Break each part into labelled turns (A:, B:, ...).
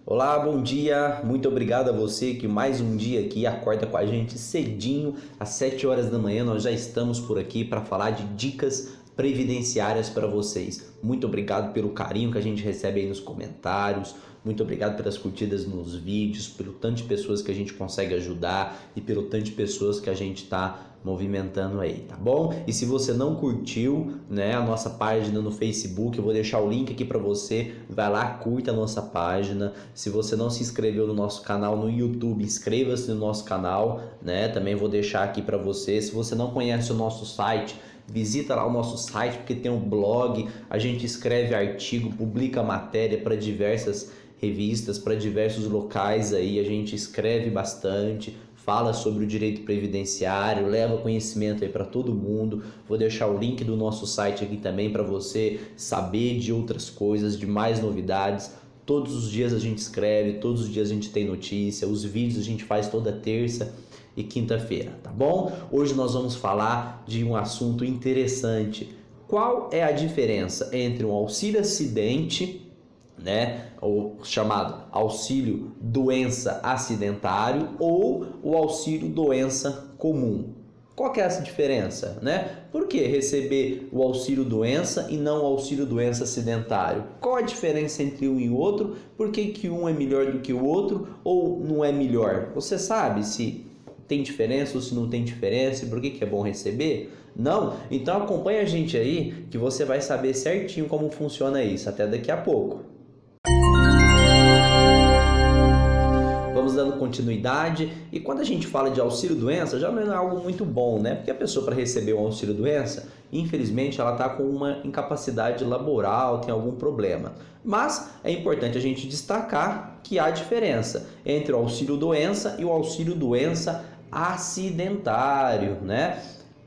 A: Olá, bom dia. Muito obrigado a você que mais um dia aqui acorda com a gente cedinho, às 7 horas da manhã. Nós já estamos por aqui para falar de dicas previdenciárias para vocês. Muito obrigado pelo carinho que a gente recebe aí nos comentários. Muito obrigado pelas curtidas nos vídeos, pelo tanto de pessoas que a gente consegue ajudar e pelo tanto de pessoas que a gente está movimentando aí, tá bom? E se você não curtiu, né, a nossa página no Facebook, eu vou deixar o link aqui para você, vai lá, curta a nossa página. Se você não se inscreveu no nosso canal no YouTube, inscreva-se no nosso canal, né? Também vou deixar aqui para você. Se você não conhece o nosso site, visita lá o nosso site, porque tem um blog, a gente escreve artigo, publica matéria para diversas revistas, para diversos locais aí, a gente escreve bastante, fala sobre o direito previdenciário, leva conhecimento aí para todo mundo. Vou deixar o link do nosso site aqui também para você saber de outras coisas, de mais novidades. Todos os dias a gente escreve, todos os dias a gente tem notícia, os vídeos a gente faz toda terça e quinta-feira, tá bom? Hoje nós vamos falar de um assunto interessante. Qual é a diferença entre um auxílio acidente, né, o chamado auxílio doença acidentário, ou o auxílio doença comum? Qual que é essa diferença, né? Por que receber o auxílio doença e não o auxílio doença acidentário? Qual a diferença entre um e o outro? Por que que um é melhor do que o outro ou não é melhor? Você sabe se tem diferença ou se não tem diferença e por que que é bom receber? Não? Então acompanha a gente aí que você vai saber certinho como funciona isso. Até daqui a pouco. Vamos dando continuidade, e quando a gente fala de auxílio-doença, já não é algo muito bom, né? Porque a pessoa, para receber um auxílio-doença, infelizmente ela está com uma incapacidade laboral, tem algum problema. Mas é importante a gente destacar que há diferença entre o auxílio-doença e o auxílio-doença acidentário, né?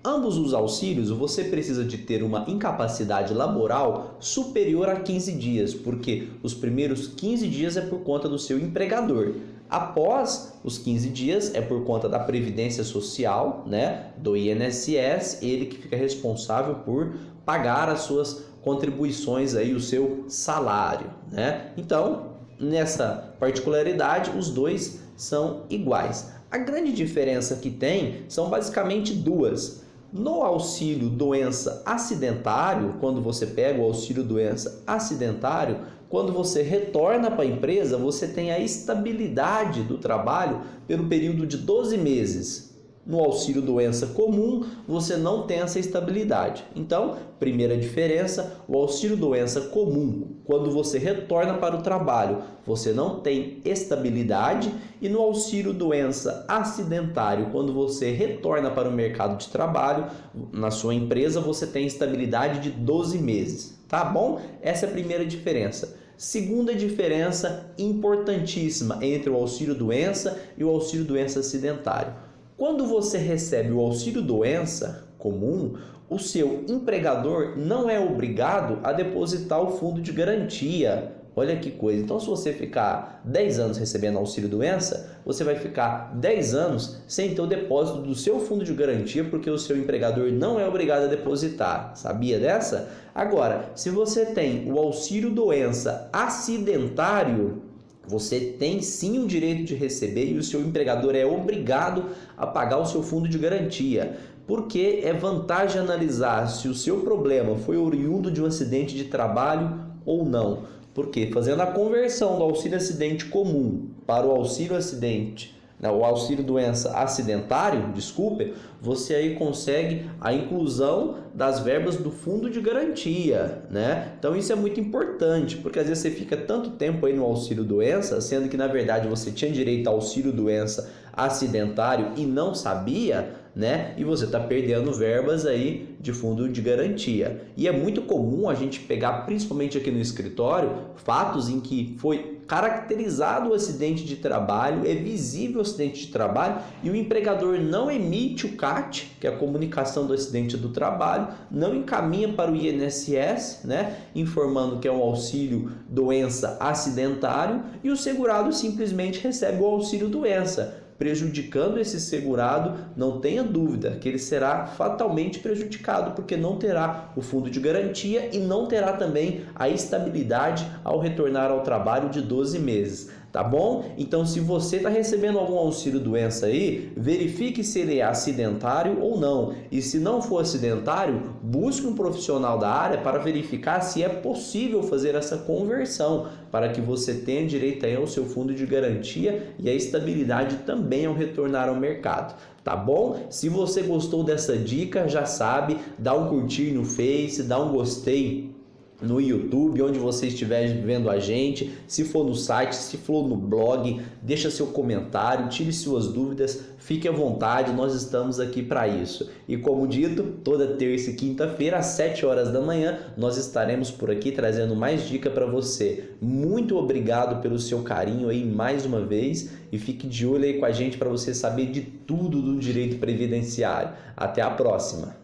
A: Ambos os auxílios, você precisa de ter uma incapacidade laboral superior a 15 dias, porque os primeiros 15 dias é por conta do seu empregador. Após os 15 dias é por conta da Previdência Social, né, do INSS, ele que fica responsável por pagar as suas contribuições aí, o seu salário, né? Então, nessa particularidade, os dois são iguais. A grande diferença que tem são basicamente duas. No auxílio doença acidentário, quando você pega o auxílio doença acidentário, quando você retorna para a empresa, você tem a estabilidade do trabalho pelo período de 12 meses. No auxílio doença comum, você não tem essa estabilidade. Então, primeira diferença, o auxílio doença comum, quando você retorna para o trabalho, você não tem estabilidade, e no auxílio doença acidentário, quando você retorna para o mercado de trabalho, na sua empresa, você tem estabilidade de 12 meses. Tá bom? Essa é a primeira diferença. Segunda diferença importantíssima entre o auxílio doença e o auxílio doença acidentário. Quando você recebe o auxílio doença comum, o seu empregador não é obrigado a depositar o fundo de garantia. Olha que coisa. Então, se você ficar 10 anos recebendo auxílio doença, você vai ficar 10 anos sem ter o depósito do seu fundo de garantia, porque o seu empregador não é obrigado a depositar. Sabia dessa? Agora, se você tem o auxílio doença acidentário, você tem sim o direito de receber e o seu empregador é obrigado a pagar o seu fundo de garantia. Porque é vantagem analisar se o seu problema foi oriundo de um acidente de trabalho ou não. Porque fazendo a conversão do auxílio acidente comum para o auxílio acidente, o auxílio doença acidentário, desculpe, você aí consegue a inclusão das verbas do fundo de garantia, né? Então isso é muito importante, porque às vezes você fica tanto tempo aí no auxílio doença, sendo que na verdade você tinha direito ao auxílio doença acidentário e não sabia, né? E você está perdendo verbas aí de fundo de garantia. E é muito comum a gente pegar, principalmente aqui no escritório, fatos em que foi caracterizado o acidente de trabalho, é visível o acidente de trabalho e o empregador não emite o CAT, que é a comunicação do acidente do trabalho, não encaminha para o INSS, né, informando que é um auxílio doença acidentário, e o segurado simplesmente recebe o auxílio doença, prejudicando esse segurado. Não tenha dúvida que ele será fatalmente prejudicado, porque não terá o fundo de garantia e não terá também a estabilidade ao retornar ao trabalho de 12 meses. tá bom? Então, se você está recebendo algum auxílio-doença aí, verifique se ele é acidentário ou não. E se não for acidentário, busque um profissional da área para verificar se é possível fazer essa conversão, para que você tenha direito aí ao seu fundo de garantia e a estabilidade também ao retornar ao mercado. Tá bom? Se você gostou dessa dica, já sabe, dá um curtir no Face, dá um gostei no YouTube, onde você estiver vendo a gente, se for no site, se for no blog, deixa seu comentário, tire suas dúvidas, fique à vontade, nós estamos aqui para isso. E como dito, toda terça e quinta-feira, às 7 horas da manhã, nós estaremos por aqui trazendo mais dica para você. Muito obrigado pelo seu carinho aí mais uma vez e fique de olho aí com a gente para você saber de tudo do direito previdenciário. Até a próxima!